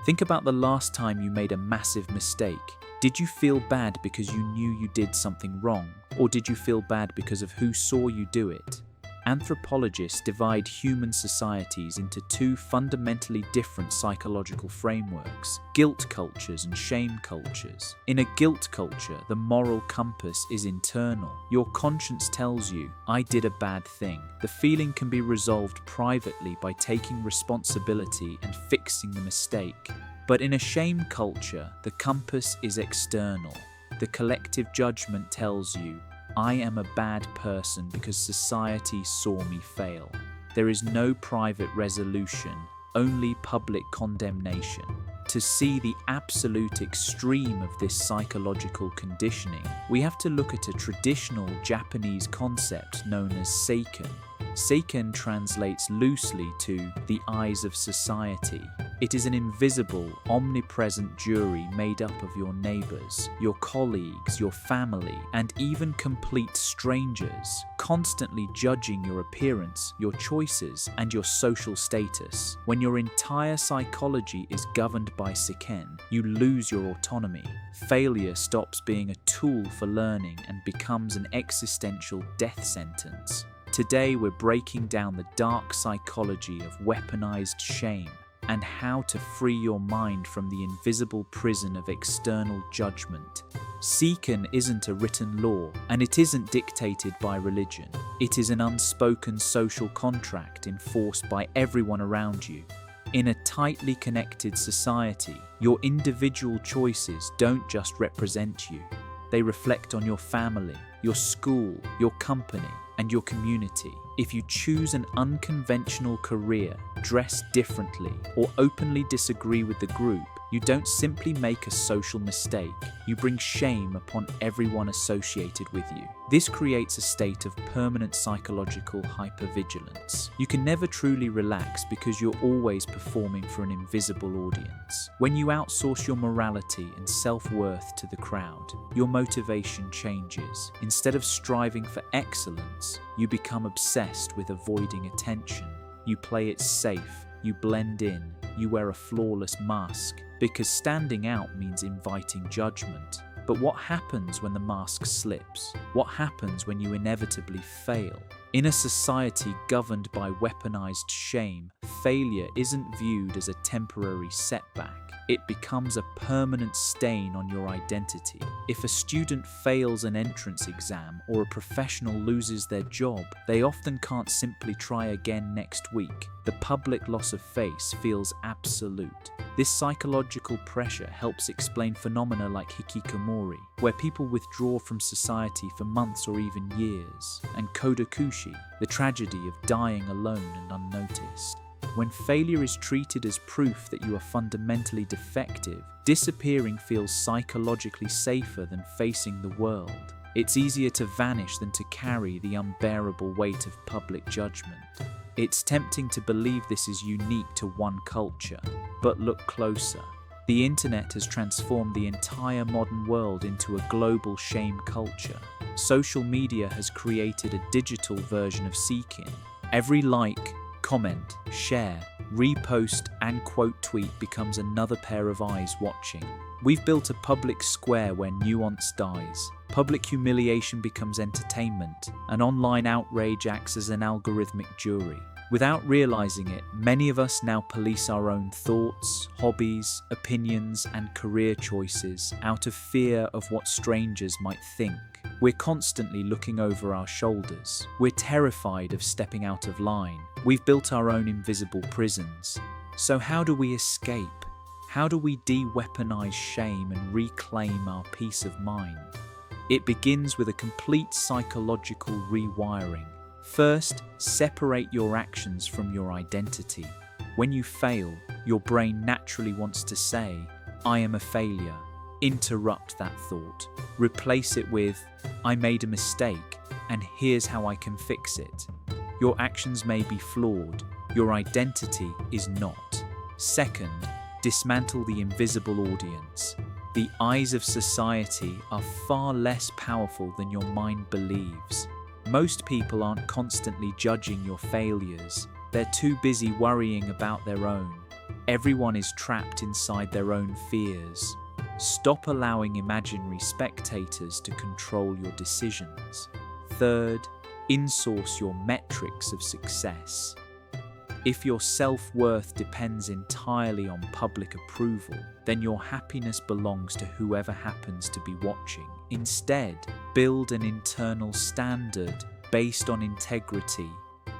Think about the last time you made a massive mistake. Did you feel bad because you knew you did something wrong, or did you feel bad because of who saw you do it? Anthropologists divide human societies into two fundamentally different psychological frameworks: guilt cultures and shame cultures. In a guilt culture, the moral compass is internal. Your conscience tells you, I did a bad thing. The feeling can be resolved privately by taking responsibility and fixing the mistake. But in a shame culture, the compass is external. The collective judgment tells you, I am a bad person because society saw me fail. There is no private resolution, only public condemnation. To see the absolute extreme of this psychological conditioning, we have to look at a traditional Japanese concept known as Seken. Seken translates loosely to the eyes of society. It is an invisible, omnipresent jury made up of your neighbors, your colleagues, your family, and even complete strangers, constantly judging your appearance, your choices, and your social status. When your entire psychology is governed by Seken, you lose your autonomy. Failure stops being a tool for learning and becomes an existential death sentence. Today we're breaking down the dark psychology of weaponized shame and how to free your mind from the invisible prison of external judgment. Seken isn't a written law, and it isn't dictated by religion. It is an unspoken social contract enforced by everyone around you. In a tightly connected society, your individual choices don't just represent you. They reflect on your family, your school, your company, and your community. If you choose an unconventional career, dress differently, or openly disagree with the group, you don't simply make a social mistake, you bring shame upon everyone associated with you. This creates a state of permanent psychological hyper-vigilance. You can never truly relax because you're always performing for an invisible audience. When you outsource your morality and self-worth to the crowd, your motivation changes. Instead of striving for excellence, you become obsessed with avoiding attention. You play it safe, you blend in, you wear a flawless mask, because standing out means inviting judgment. But what happens when the mask slips? What happens when you inevitably fail? In a society governed by weaponized shame, failure isn't viewed as a temporary setback. It becomes a permanent stain on your identity. If a student fails an entrance exam or a professional loses their job, they often can't simply try again next week. The public loss of face feels absolute. This psychological pressure helps explain phenomena like Hikikomori, where people withdraw from society for months or even years, and Kodokushi, the tragedy of dying alone and unnoticed. When failure is treated as proof that you are fundamentally defective, disappearing feels psychologically safer than facing the world. It's easier to vanish than to carry the unbearable weight of public judgment. It's tempting to believe this is unique to one culture, but look closer. The internet has transformed the entire modern world into a global shame culture. Social media has created a digital version of Seken. Every like, comment, share, repost, and quote tweet becomes another pair of eyes watching. We've built a public square where nuance dies. Public humiliation becomes entertainment, and online outrage acts as an algorithmic jury. Without realizing it, many of us now police our own thoughts, hobbies, opinions, and career choices out of fear of what strangers might think. We're constantly looking over our shoulders. We're terrified of stepping out of line. We've built our own invisible prisons. So how do we escape? How do we de-weaponize shame and reclaim our peace of mind? It begins with a complete psychological rewiring. First, separate your actions from your identity. When you fail, your brain naturally wants to say, I am a failure. Interrupt that thought. Replace it with, I made a mistake, and here's how I can fix it. Your actions may be flawed. Your identity is not. Second, dismantle the invisible audience. The eyes of society are far less powerful than your mind believes. Most people aren't constantly judging your failures. They're too busy worrying about their own. Everyone is trapped inside their own fears. Stop allowing imaginary spectators to control your decisions. Third, insource your metrics of success. If your self-worth depends entirely on public approval, then your happiness belongs to whoever happens to be watching. Instead, build an internal standard based on integrity,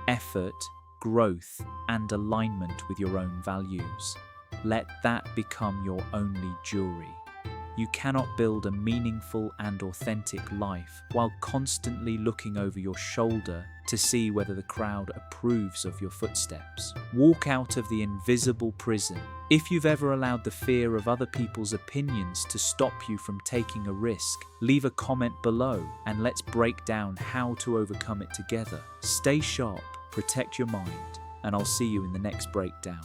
effort, growth, and alignment with your own values. Let that become your only jury. You cannot build a meaningful and authentic life while constantly looking over your shoulder to see whether the crowd approves of your footsteps. Walk out of the invisible prison. If you've ever allowed the fear of other people's opinions to stop you from taking a risk, leave a comment below and let's break down how to overcome it together. Stay sharp, protect your mind, and I'll see you in the next breakdown.